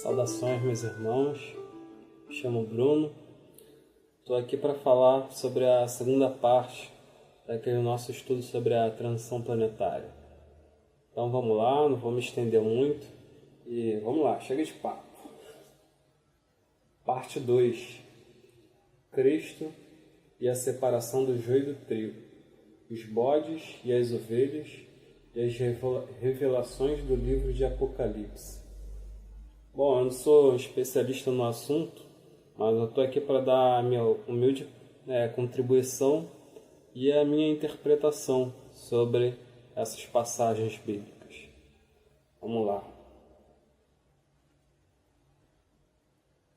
Saudações, meus irmãos. Me chamo Bruno. Estou aqui para falar sobre a segunda parte daquele nosso estudo sobre a transição planetária. Então vamos lá, não vou me estender muito e vamos lá, chega de papo. Parte 2. Cristo e a separação do joio do trigo, os bodes e as ovelhas e as revelações do livro de Apocalipse. Bom, eu não sou especialista no assunto, mas eu estou aqui para dar a minha humilde contribuição e a minha interpretação sobre essas passagens bíblicas. Vamos lá.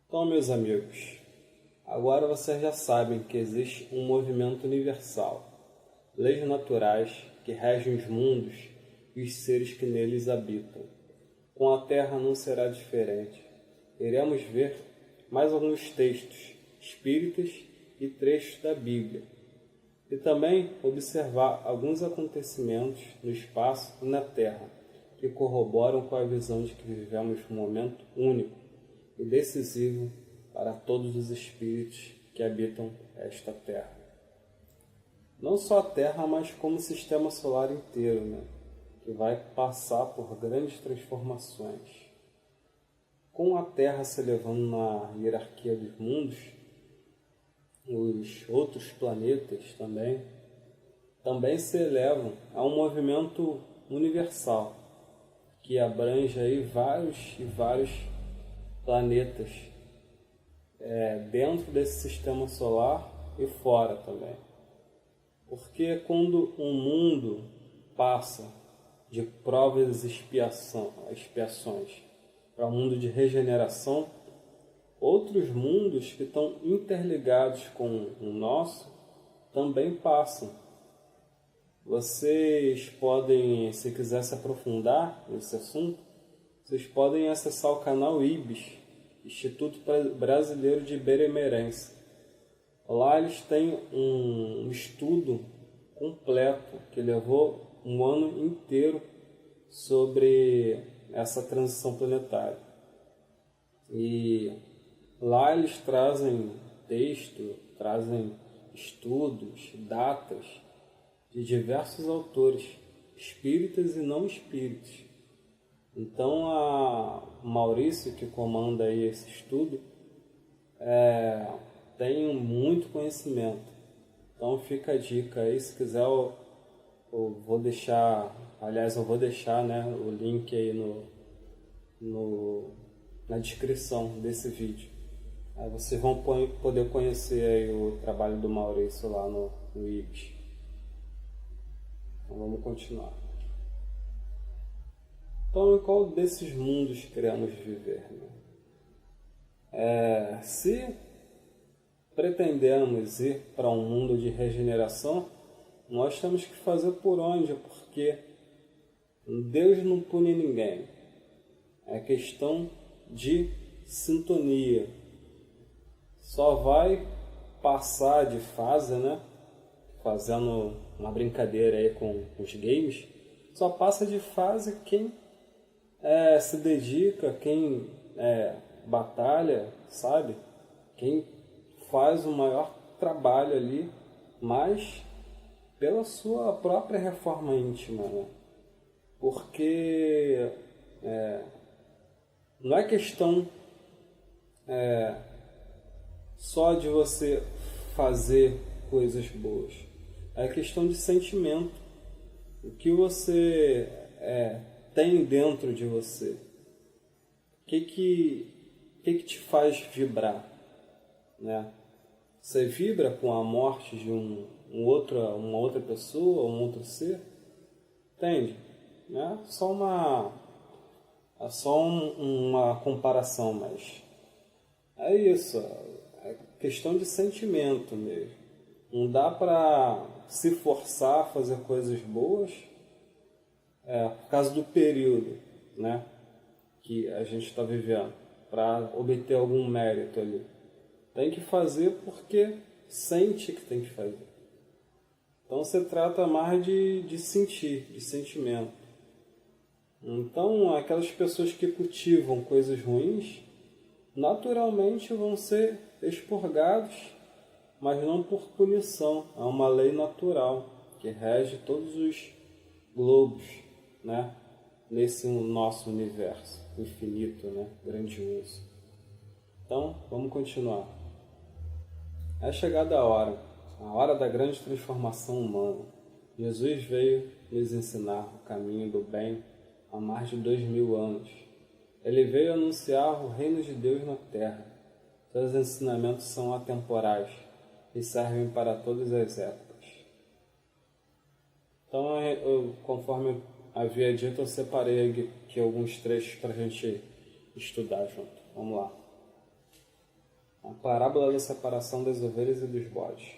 Então, meus amigos, agora vocês já sabem que existe um movimento universal, leis naturais que regem os mundos e os seres que neles habitam. Com a Terra não será diferente. Iremos ver mais alguns textos espíritas e trechos da Bíblia. E também observar alguns acontecimentos no espaço e na Terra que corroboram com a visão de que vivemos um momento único e decisivo para todos os espíritos que habitam esta Terra. Não só a Terra, mas como o sistema solar inteiro, que vai passar por grandes transformações. Com a Terra se elevando na hierarquia dos mundos, os outros planetas também se elevam a um movimento universal que abrange aí vários e vários planetas dentro desse sistema solar e fora também. Porque quando um mundo passa de provas e expiações para um mundo de regeneração, outros mundos que estão interligados com o nosso também passam. Vocês podem, se quiser se aprofundar nesse assunto, vocês podem acessar o canal IBIS, Instituto Brasileiro de Beremerência. Lá eles têm um estudo completo que levou um ano inteiro sobre essa transição planetária. E lá eles trazem texto, trazem estudos, datas de diversos autores, espíritas e não espíritas. Então a Maurício, que comanda aí esse estudo, tem muito conhecimento. Então fica a dica aí, se quiser eu vou deixar o link aí na descrição desse vídeo. Aí vocês vão poder conhecer aí o trabalho do Maurício lá no IBIS. Então vamos continuar. Então, em qual desses mundos queremos viver? Se pretendemos ir para um mundo de regeneração, nós temos que fazer por onde? Porque Deus não pune ninguém. É questão de sintonia. Só vai passar de fase, fazendo uma brincadeira aí com os games, só passa de fase quem se dedica, quem batalha, sabe? Quem faz o maior trabalho ali, mas pela sua própria reforma íntima, porque não é questão só de você fazer coisas boas, é questão de sentimento, o que você tem dentro de você, o que te faz vibrar, Você vibra com a morte de uma outra pessoa, um outro ser? Entende? Só uma comparação, mas é isso. É questão de sentimento mesmo. Não dá para se forçar a fazer coisas boas por causa do período, que a gente está vivendo, para obter algum mérito ali. Tem que fazer porque sente que tem que fazer. Então você trata mais de sentir, de sentimento. Então, aquelas pessoas que cultivam coisas ruins, naturalmente vão ser expurgados, mas não por punição. É uma lei natural que rege todos os globos, né? Nesse nosso universo infinito, né? Grandioso. Então, vamos continuar. É chegada a hora da grande transformação humana. Jesus veio nos ensinar o caminho do bem há mais de 2000 anos. Ele veio anunciar o reino de Deus na terra. Seus ensinamentos são atemporais e servem para todas as épocas. Então, conforme havia dito, eu separei aqui alguns trechos para a gente estudar junto. Vamos lá. A parábola da separação das ovelhas e dos bodes.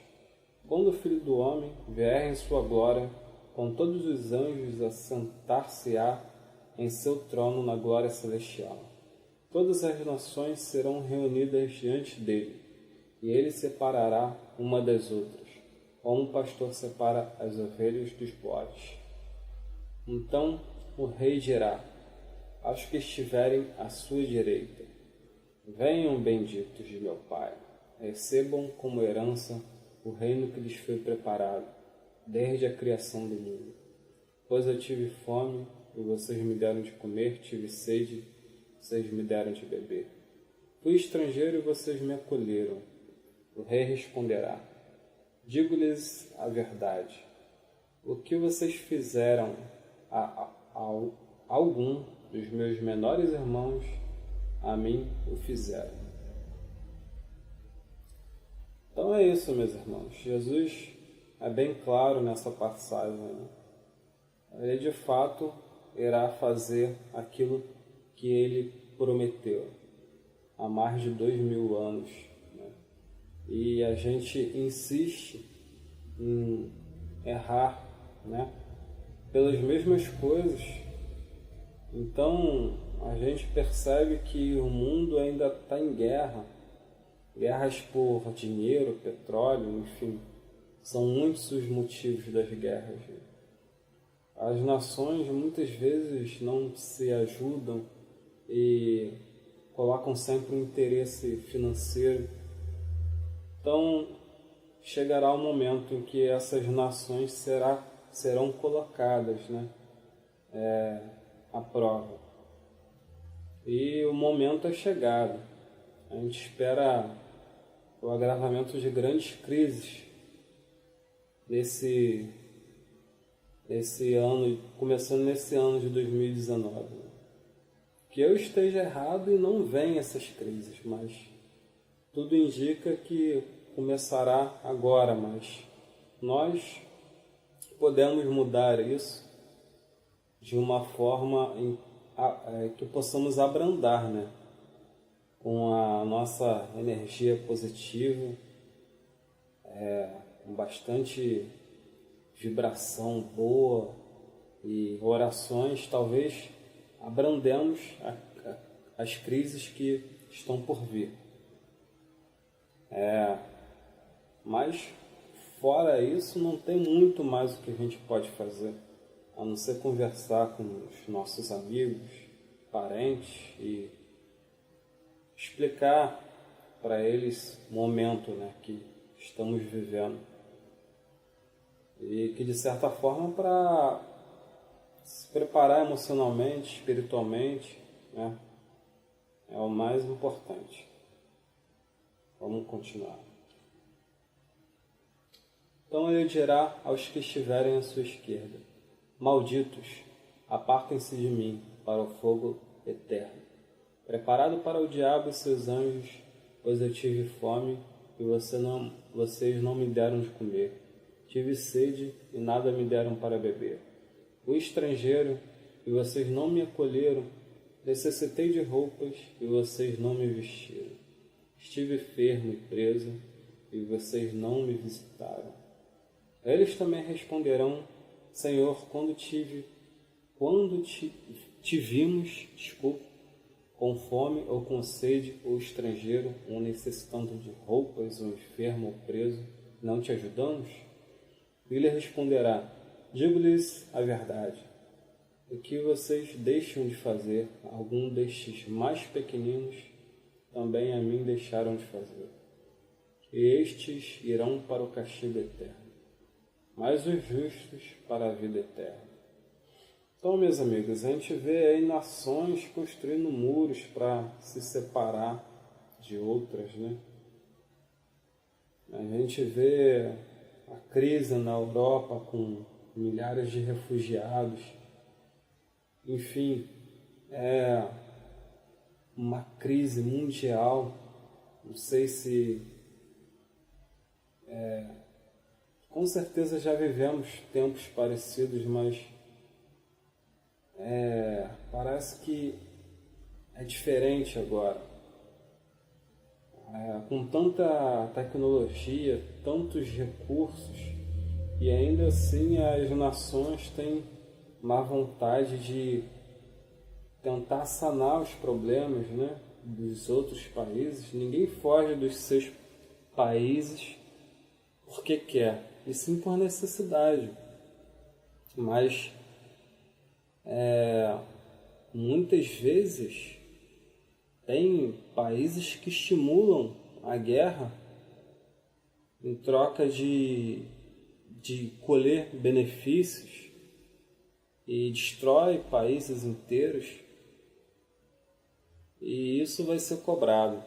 Quando o Filho do Homem vier em sua glória, com todos os anjos, assentar-se-á em seu trono na glória celestial. Todas as nações serão reunidas diante dele, e ele separará uma das outras, como o pastor separa as ovelhas dos bodes. Então o rei dirá aos que estiverem à sua direita: venham, benditos de meu Pai, recebam como herança o reino que lhes foi preparado desde a criação do mundo. Pois eu tive fome e vocês me deram de comer, tive sede, vocês me deram de beber. Fui estrangeiro e vocês me acolheram. O rei responderá: digo-lhes a verdade. O que vocês fizeram a algum dos meus menores irmãos, a mim o fizeram. Então é isso, meus irmãos. Jesus é bem claro nessa passagem, né? Ele de fato irá fazer aquilo que ele prometeu há mais de 2000 anos, né? E a gente insiste em errar, né? Pelas mesmas coisas. Então a gente percebe que o mundo ainda está em guerra. Guerras por dinheiro, petróleo, enfim. São muitos os motivos das guerras. As nações muitas vezes não se ajudam e colocam sempre um interesse financeiro. Então chegará o momento em que essas nações serão colocadas, né, à prova. E o momento é chegado. A gente espera o agravamento de grandes crises nesse ano, começando nesse ano de 2019. Que eu esteja errado e não venha essas crises, mas tudo indica que começará agora, mas nós podemos mudar isso de uma forma que possamos abrandar, né? Com a nossa energia positiva, com bastante vibração boa e orações, talvez abrandemos as crises que estão por vir. Mas fora isso, não tem muito mais o que a gente pode fazer, a não ser conversar com os nossos amigos, parentes e explicar para eles o momento, né, que estamos vivendo. E que, de certa forma, para se preparar emocionalmente, espiritualmente, né, é o mais importante. Vamos continuar. Então ele dirá aos que estiverem à sua esquerda: malditos, apartem-se de mim para o fogo eterno, preparado para o diabo e seus anjos, pois eu tive fome e vocês não me deram de comer. Tive sede e nada me deram para beber. Fui estrangeiro e vocês não me acolheram. Necessitei de roupas e vocês não me vestiram. Estive enfermo e preso e vocês não me visitaram. Eles também responderão: Senhor, quando te vimos, com fome ou com sede, ou estrangeiro, ou necessitando de roupas, ou enfermo ou preso, não te ajudamos? Ele responderá: digo-lhes a verdade. o que vocês deixam de fazer, algum destes mais pequeninos, também a mim deixaram de fazer. E estes irão para o castigo eterno, mas os justos para a vida eterna. Então, meus amigos, a gente vê aí nações construindo muros para se separar de outras, né? A gente vê a crise na Europa com milhares de refugiados. Enfim, é uma crise mundial. Não sei se... com certeza já vivemos tempos parecidos, mas parece que é diferente agora. Com tanta tecnologia, tantos recursos, e ainda assim as nações têm má vontade de tentar sanar os problemas, né, dos outros países. Ninguém foge dos seus países porque quer, e sim por necessidade. Mas muitas vezes tem países que estimulam a guerra em troca de colher benefícios e destrói países inteiros, e isso vai ser cobrado.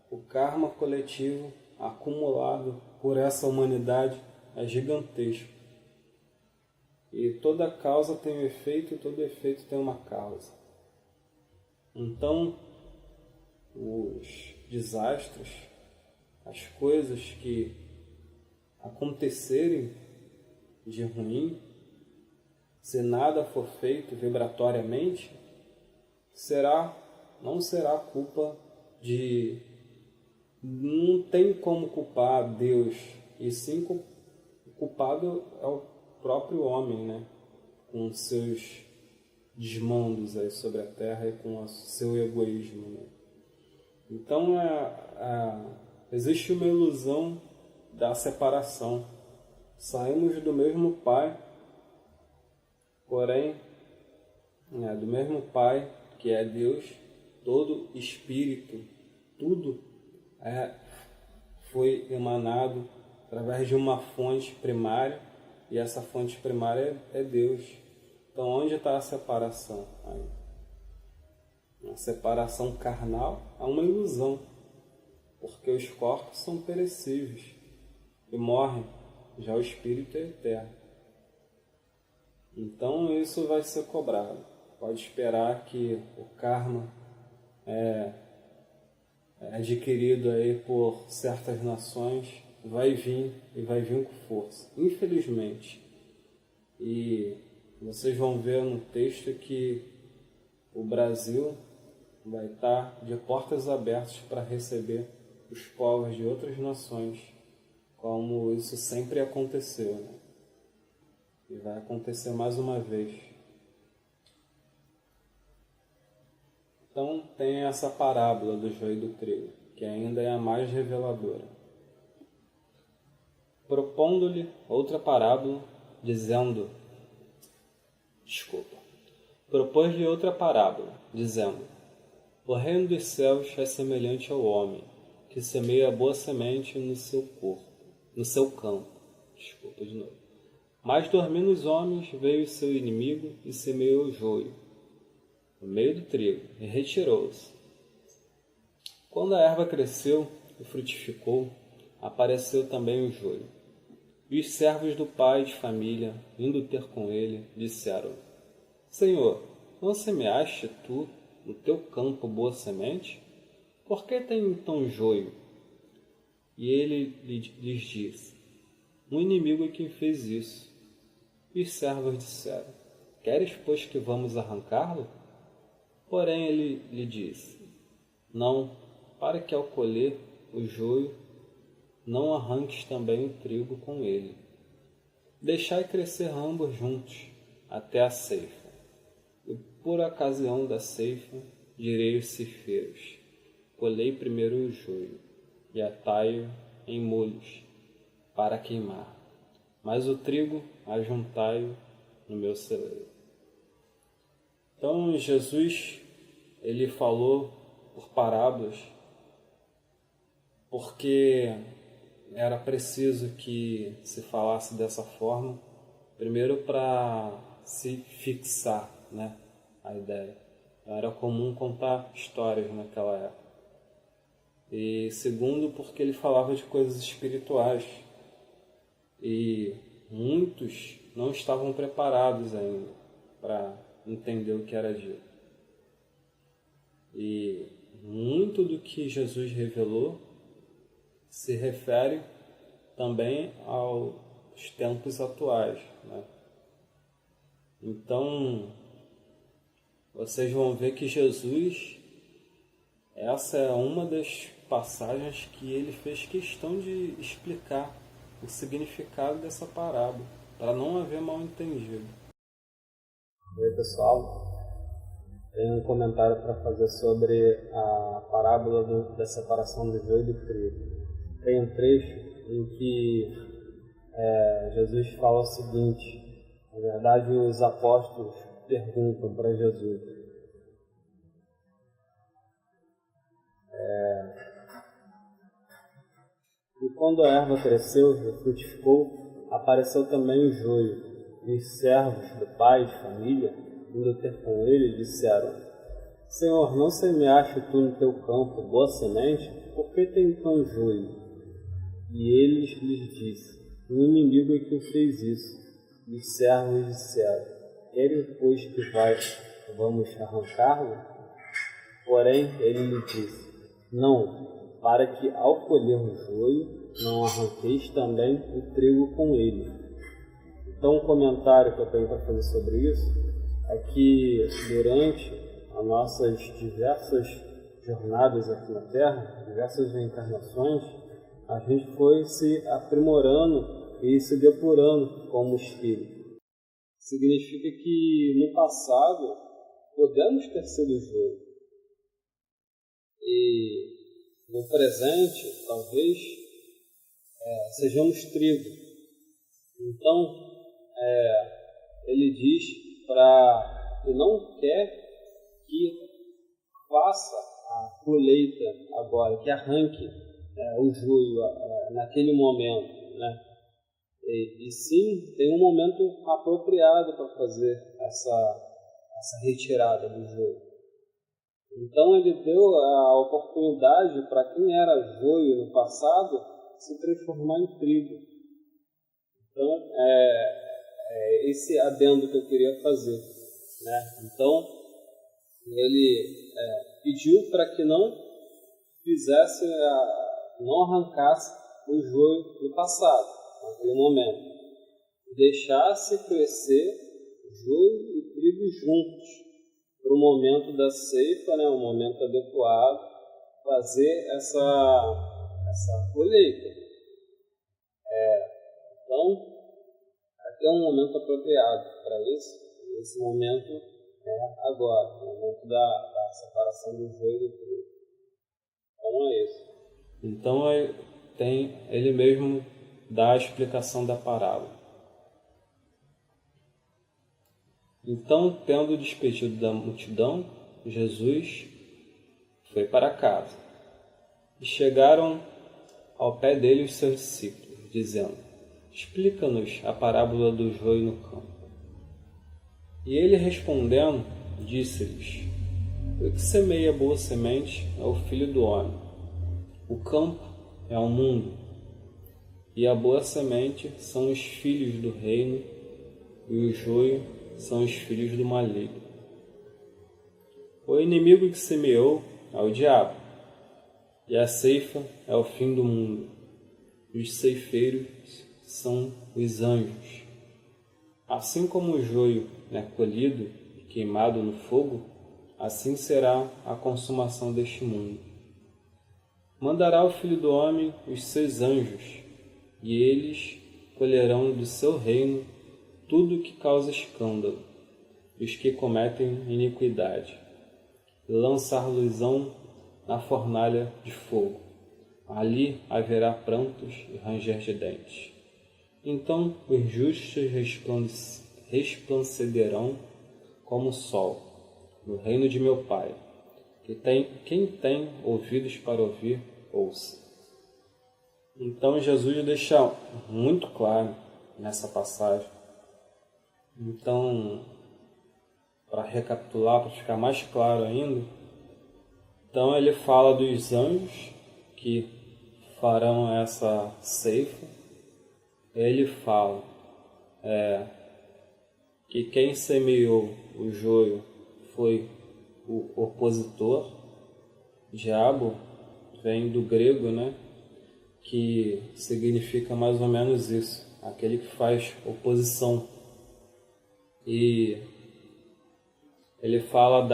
O karma coletivo acumulado por essa humanidade é gigantesco. E toda causa tem um efeito e todo efeito tem uma causa. Então, os desastres, as coisas que acontecerem de ruim, se nada for feito vibratoriamente, não será culpa de... Não tem como culpar Deus, e sim o culpado é o próprio homem, né? Com seus desmandos aí sobre a Terra e com o seu egoísmo, né? Então existe uma ilusão da separação. Saímos do mesmo Pai, porém, do mesmo Pai, que é Deus, todo Espírito, tudo foi emanado através de uma fonte primária, e essa fonte primária é Deus. Então, onde está a separação? Aí, a separação carnal é uma ilusão, porque os corpos são perecíveis e morrem, já o espírito é eterno. Então, isso vai ser cobrado. Pode esperar que o karma é adquirido aí por certas nações vai vir, e vai vir com força, infelizmente. E vocês vão ver no texto que o Brasil vai estar de portas abertas para receber os povos de outras nações, como isso sempre aconteceu, né? E vai acontecer mais uma vez. Então tem essa parábola do joio e do trigo, que ainda é a mais reveladora. Propondo-lhe outra parábola, propôs-lhe outra parábola, dizendo: o reino dos céus é semelhante ao homem, que semeia a boa semente no seu campo. Mas dormindo os homens, veio o seu inimigo e semeou o joio no meio do trigo, e retirou-se. Quando a erva cresceu e frutificou, apareceu também o joio. E os servos do pai de família, indo ter com ele, disseram: Senhor, não semeaste tu no teu campo boa semente? Por que tem então joio? E ele lhes disse: um inimigo é quem fez isso. E os servos disseram: queres, pois, que vamos arrancá-lo? Porém ele lhe disse: não, para que ao colher o joio, não arranques também o trigo com ele. Deixai crescer ambos juntos, até a ceifa. E por ocasião da ceifa, direi aos ceifeiros: colhei primeiro o joio, e atai-o em molhos, para queimar. Mas o trigo ajuntai-o no meu celeiro. Então Jesus, ele falou por parábolas, porque era preciso que se falasse dessa forma, primeiro para se fixar, né, a ideia. Era comum contar histórias naquela época. E segundo, porque ele falava de coisas espirituais. E muitos não estavam preparados ainda para entender o que era dito. E muito do que Jesus revelou se refere também aos tempos atuais, né? Então, vocês vão ver que Jesus, essa é uma das passagens que ele fez questão de explicar o significado dessa parábola, para não haver mal entendido. Oi, pessoal. Tenho um comentário para fazer sobre a parábola da separação do joio e do trigo. Tem um trecho em que Jesus fala o seguinte: na verdade, os apóstolos perguntam para Jesus: e quando a erva cresceu e frutificou, apareceu também o joio, e os servos do pai de família, indo ter com ele, disseram: Senhor, não semeaste tu no teu campo boa semente? Por que tem então joio? E eles lhes disse: o inimigo é que fez isso. E os servos disseram: querem, pois, que vamos arrancá-lo? Porém, ele lhe disse: não, para que ao colher o joio, não arranqueis também o trigo com ele. Então, um comentário que eu tenho para fazer sobre isso é que durante as nossas diversas jornadas aqui na Terra, diversas reencarnações, a gente foi se aprimorando e se depurando como espírito. Significa que no passado podemos ter sido joio. E no presente, talvez, sejamos trigo. Então, ele diz para que não quer que faça a colheita agora, que arranque o joio naquele momento, né? E sim, tem um momento apropriado para fazer essa retirada do joio. Então ele deu a oportunidade para quem era joio no passado se transformar em trigo. Então, esse adendo que eu queria fazer, né? Então, ele pediu para que não fizesse, não arrancasse o joio do passado, naquele momento. Deixasse crescer joio e trigo juntos, para o momento da ceifa, né, o momento adequado, fazer essa colheita. Então, aqui é um momento apropriado para isso. Esse momento é agora, o momento da separação do joio e do trigo. Então é isso. Então ele mesmo dá a explicação da parábola. Então, tendo despedido da multidão, Jesus foi para casa. E chegaram ao pé dele os seus discípulos, dizendo: explica-nos a parábola do joio no campo. E ele respondendo, disse-lhes: o que semeia boa semente é o Filho do Homem. O campo é o mundo, e a boa semente são os filhos do reino, e o joio são os filhos do maligno. O inimigo que semeou é o diabo, e a ceifa é o fim do mundo. Os ceifeiros são os anjos. Assim como o joio é colhido e queimado no fogo, assim será a consumação deste mundo. Mandará o Filho do Homem os seus anjos, e eles colherão do seu reino tudo que causa escândalo, e os que cometem iniquidade, e lançar-los-ão na fornalha de fogo. Ali haverá prantos e ranger de dentes. Então os justos resplandecerão como o sol no reino de meu Pai. Quem tem ouvidos para ouvir, ouça. Então Jesus deixa muito claro nessa passagem. Então, para recapitular, para ficar mais claro ainda, então ele fala dos anjos que farão essa ceifa. Ele fala que quem semeou o joio foi o opositor. Diabo vem do grego, né? Que significa mais ou menos isso, aquele que faz oposição. E ele fala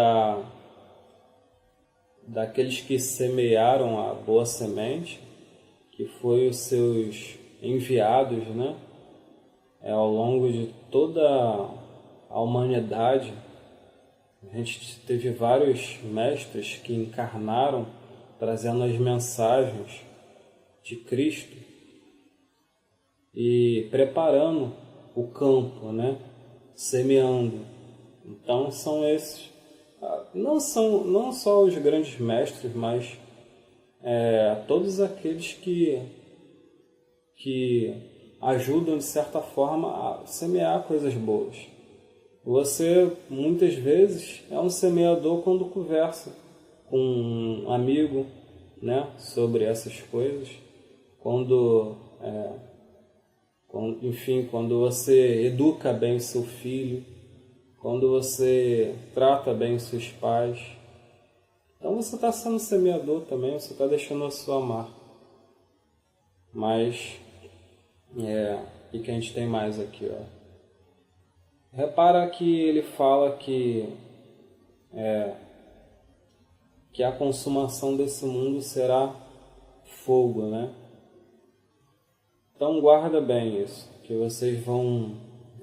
daqueles que semearam a boa semente, que foi os seus enviados, né? Ao longo de toda a humanidade, a gente teve vários mestres que encarnaram trazendo as mensagens de Cristo e preparando o campo, né? Semeando. Então são esses, não só os grandes mestres, mas todos aqueles que ajudam de certa forma a semear coisas boas. Você muitas vezes é um semeador quando conversa com um amigo, né, sobre essas coisas, quando você educa bem seu filho, quando você trata bem os seus pais. Então você está sendo semeador também, você está deixando a sua marca. Mas, e que a gente tem mais aqui, ó. Repara que ele fala que a consumação desse mundo será fogo, né? Então guarda bem isso, que vocês vão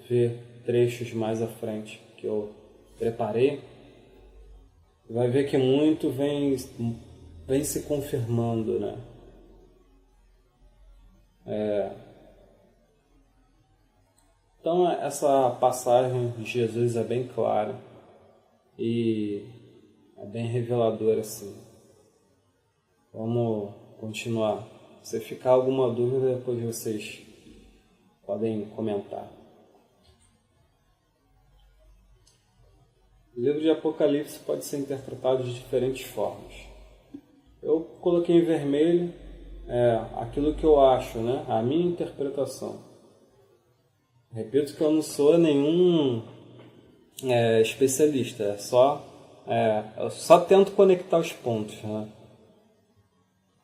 ver trechos mais à frente que eu preparei. Vai ver que muito vem se confirmando, né? Então essa passagem de Jesus é bem clara e é bem reveladora, assim. Vamos continuar. Se ficar alguma dúvida, depois vocês podem comentar. O livro de Apocalipse pode ser interpretado de diferentes formas. Eu coloquei em vermelho aquilo que eu acho, né? A minha interpretação. Repito que eu não sou nenhum especialista, eu só tento conectar os pontos, né?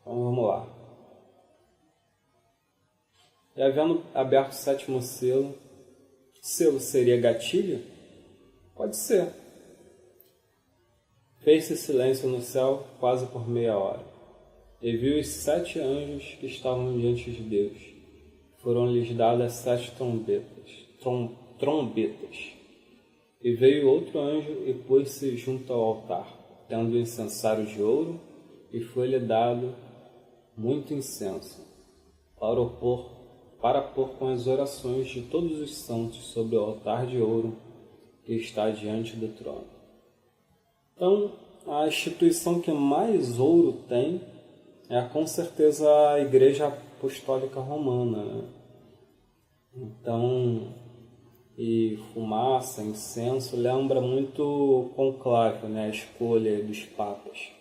Então vamos lá. E havendo aberto o sétimo selo, selo seria gatilho? Pode ser. Fez-se silêncio no céu quase por meia hora. E viu os 7 anjos que estavam diante de Deus. Foram-lhes dadas 7 trombetas. E veio outro anjo e pôs-se junto ao altar, tendo incensário de ouro, e foi-lhe dado muito incenso, para pôr com as orações de todos os santos sobre o altar de ouro que está diante do trono. Então, a instituição que mais ouro tem com certeza a Igreja Apostólica Romana, né? Então, e fumaça, incenso, lembra muito conclave, né? A escolha dos papas.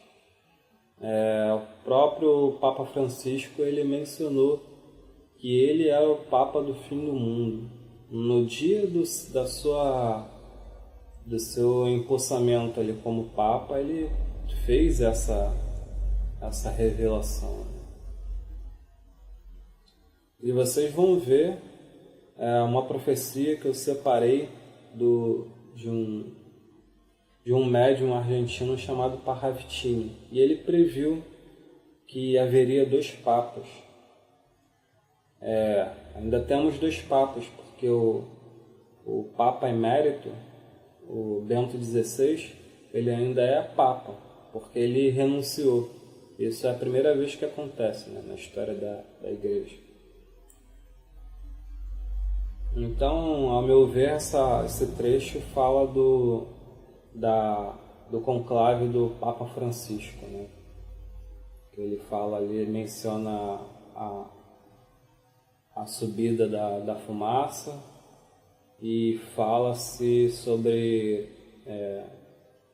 O próprio Papa Francisco ele mencionou que ele é o Papa do fim do mundo. No dia do seu empossamento ali como Papa, ele fez essa revelação. E vocês vão ver uma profecia que eu separei de um médium argentino chamado Parravicini. E ele previu que haveria 2 papas. Ainda temos 2 papas, porque o Papa Emérito, o Bento XVI, ele ainda é Papa, porque ele renunciou. Isso é a primeira vez que acontece, né, na história da Igreja. Então, ao meu ver, esse trecho fala do conclave do Papa Francisco, né? Que ele fala ali, ele menciona a subida da fumaça e fala-se sobre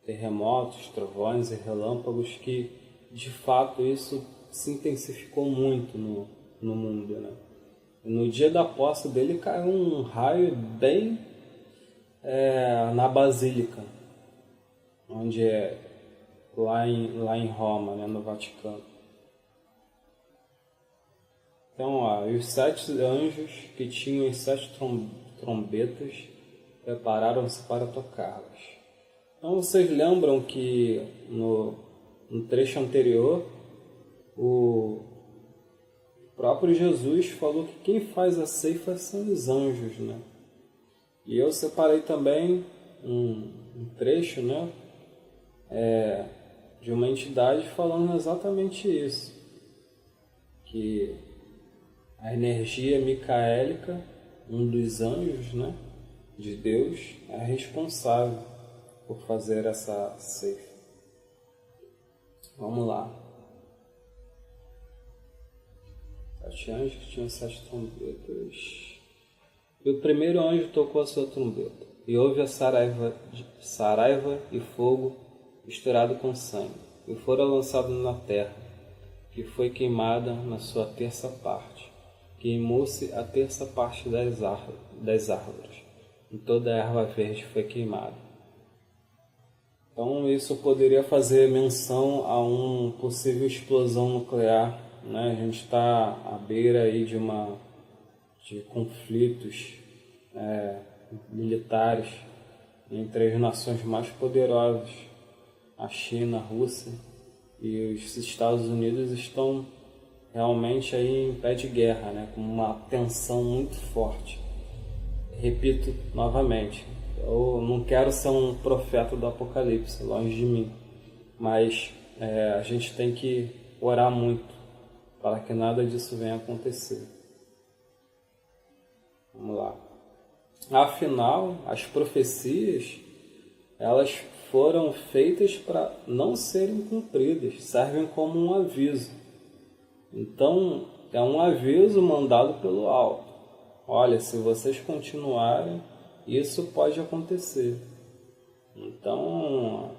terremotos, trovões e relâmpagos, que de fato isso se intensificou muito no mundo, né? No dia da posse dele caiu um raio bem na Basílica, onde é lá em Roma, né, no Vaticano. Então, ó, os 7 anjos que tinham as 7 trombetas prepararam-se para tocá-las. Então, vocês lembram que no trecho anterior, o próprio Jesus falou que quem faz a ceifa são os anjos, né? E eu separei também um trecho, né, de uma entidade falando exatamente isso, que a energia micaélica, um dos anjos, né, de Deus, é responsável por fazer essa ceifa. Vamos lá. 7 anjos que tinham 7 trombetas. E o primeiro anjo tocou a sua trombeta, e houve a saraiva e fogo misturado com sangue, e foram lançados na terra, que foi queimada na sua terça parte. Queimou-se a terça parte das árvores, e toda a erva verde foi queimada. Então isso poderia fazer menção a uma possível explosão nuclear, né? A gente está à beira aí de conflitos militares entre as nações mais poderosas, a China, a Rússia e os Estados Unidos estão realmente aí em pé de guerra, né? Com uma tensão muito forte. Repito novamente, eu não quero ser um profeta do Apocalipse, longe de mim, mas a gente tem que orar muito para que nada disso venha a acontecer. Vamos lá. Afinal, as profecias, elas foram feitas para não serem cumpridas, servem como um aviso. Então, é um aviso mandado pelo alto. Olha, se vocês continuarem, isso pode acontecer. Então,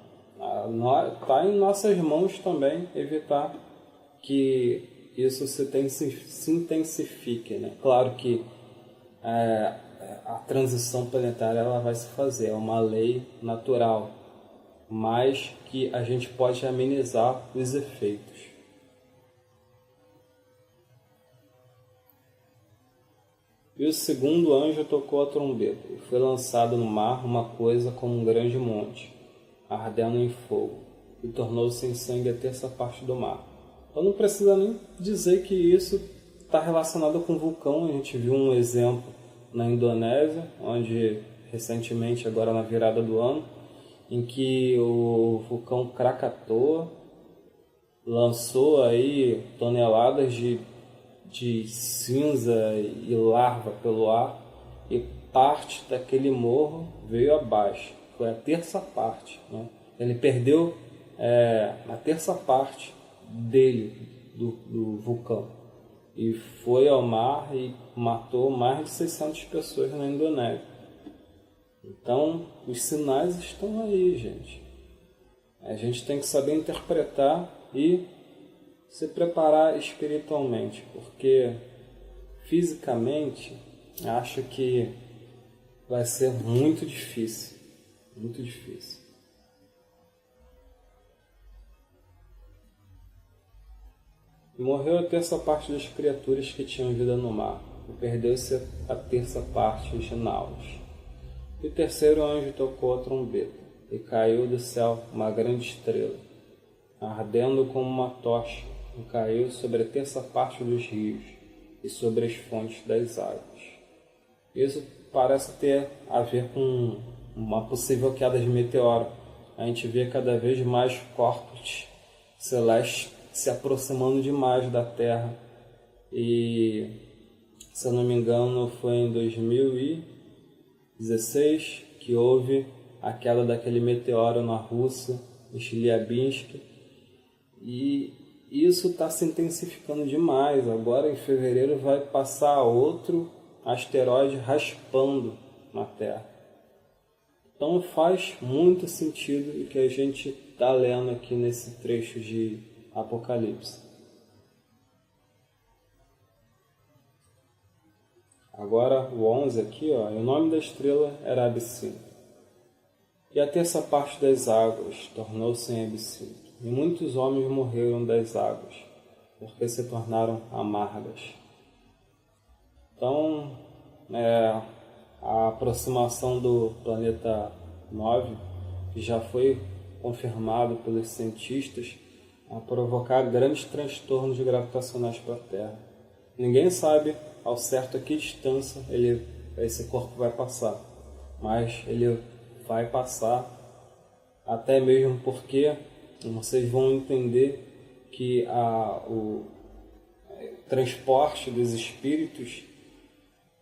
está em nossas mãos também evitar que isso se intensifique, né? Claro que a transição planetária ela vai se fazer, é uma lei natural, mas que a gente pode amenizar os efeitos. E o segundo anjo tocou a trombeta, e foi lançado no mar uma coisa como um grande monte, ardendo em fogo, e tornou-se em sangue a terça parte do mar. Então não precisa nem dizer que isso está relacionado com vulcão. A gente viu um exemplo na Indonésia, onde recentemente, agora na virada do ano, em que o vulcão Krakatoa lançou aí toneladas de cinza e lava pelo ar, e parte daquele morro veio abaixo. Foi a terça parte, né? Ele perdeu a terça parte dele, do vulcão, e foi ao mar e matou mais de 600 pessoas na Indonésia. Então, os sinais estão aí, gente. A gente tem que saber interpretar e se preparar espiritualmente, porque fisicamente acho que vai ser muito difícil, muito difícil. Morreu a terça parte das criaturas que tinham vida no mar, e perdeu-se a terça parte de Naus. E o terceiro anjo tocou a trombeta, e caiu do céu uma grande estrela, ardendo como uma tocha, e caiu sobre a terça parte dos rios e sobre as fontes das águas. Isso parece ter a ver com uma possível queda de meteoro. A gente vê cada vez mais corpos celestes se aproximando demais da Terra e se eu não me engano, foi em 2016 que houve a queda daquele meteoro na Rússia, em Chelyabinsk, e isso está se intensificando demais. Agora, em fevereiro, vai passar outro asteroide raspando na Terra. Então faz muito sentido o que a gente está lendo aqui nesse trecho de Apocalipse. Agora o 11 aqui, ó, o nome da estrela era Absinto. E a terça parte das águas tornou-se em absinto, e muitos homens morreram das águas, porque se tornaram amargas. Então, a aproximação do planeta 9, que já foi confirmado pelos cientistas, a provocar grandes transtornos gravitacionais para a Terra. Ninguém sabe ao certo a que distância esse corpo vai passar, mas ele vai passar, até mesmo porque vocês vão entender que o transporte dos espíritos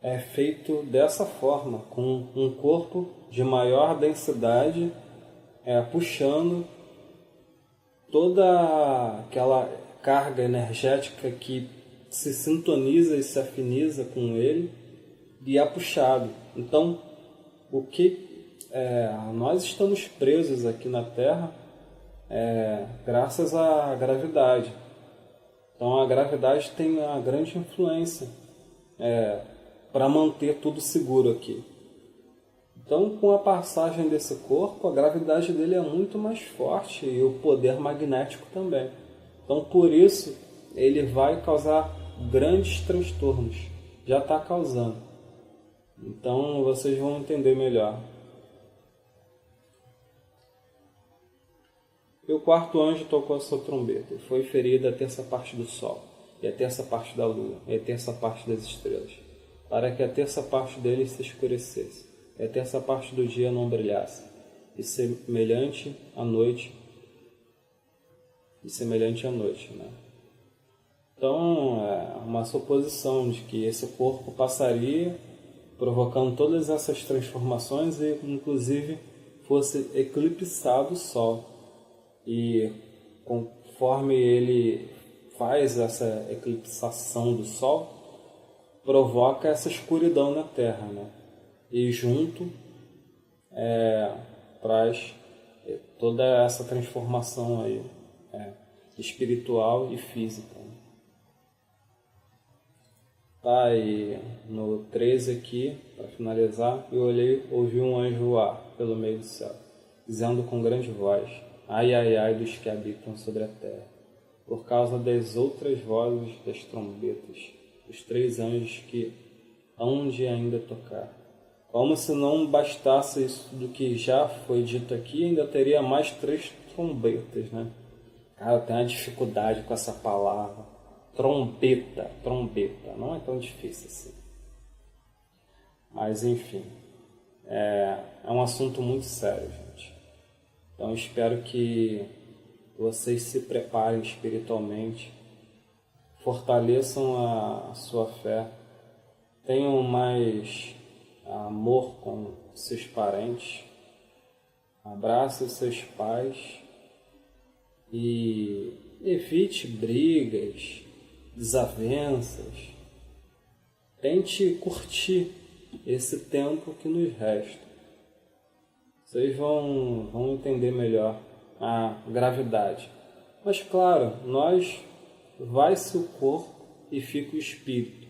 é feito dessa forma, com um corpo de maior densidade puxando toda aquela carga energética que se sintoniza e se afiniza com ele e é puxado. Então, nós estamos presos aqui na Terra graças à gravidade. Então, a gravidade tem uma grande influência para manter tudo seguro aqui. Então, com a passagem desse corpo, a gravidade dele é muito mais forte e o poder magnético também. Então, por isso, ele vai causar grandes transtornos. Já está causando. Então, vocês vão entender melhor. E o quarto anjo tocou a sua trombeta, e foi ferida a terça parte do sol, e a terça parte da lua, e a terça parte das estrelas, para que a terça parte deles se escurecesse, e a terça parte do dia não brilhasse, e semelhante à noite, né? Então, é uma suposição de que esse corpo passaria, provocando todas essas transformações e, inclusive, fosse eclipsado o Sol. E conforme ele faz essa eclipsação do Sol, provoca essa escuridão na Terra, né? E junto traz toda essa transformação aí, espiritual e física. Tá, e no 13 aqui, para finalizar, eu ouvi um anjo voar pelo meio do céu, dizendo com grande voz: ai, ai, ai dos que habitam sobre a terra, por causa das outras vozes das trombetas, dos 3 anjos que hão de ainda tocar. Como se não bastasse isso do que já foi dito aqui, ainda teria mais 3 trombetas, né? Cara, eu tenho uma dificuldade com essa palavra. Trombeta, não é tão difícil assim. Mas enfim, é um assunto muito sério, gente. Então espero que vocês se preparem espiritualmente, fortaleçam a sua fé, tenham mais amor com seus parentes, abrace os seus pais e evite brigas, desavenças. Tente curtir esse tempo que nos resta. Vocês vão entender melhor a gravidade. Mas claro, vai-se o corpo e fica o espírito.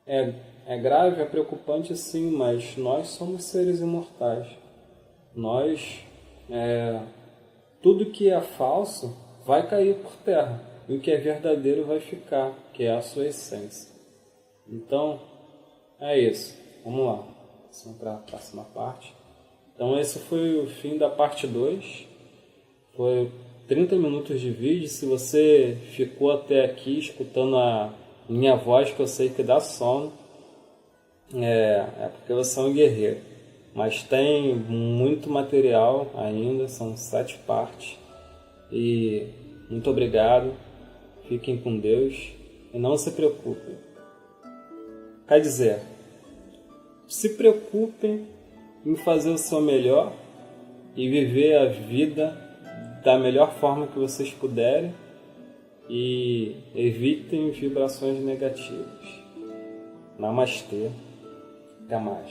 É grave, é preocupante sim, mas nós somos seres imortais. Tudo que é falso vai cair por terra. E o que é verdadeiro vai ficar, que é a sua essência. Então, é isso. Vamos lá. Vamos para a próxima parte. Então, esse foi o fim da parte 2. Foi 30 minutos de vídeo. Se você ficou até aqui escutando a minha voz, que eu sei que dá sono, é porque você é um guerreiro. Mas tem muito material ainda, são 7 partes. E muito obrigado. Fiquem com Deus e não se preocupem. Quer dizer, se preocupem em fazer o seu melhor e viver a vida da melhor forma que vocês puderem e evitem vibrações negativas. Namastê. Até mais.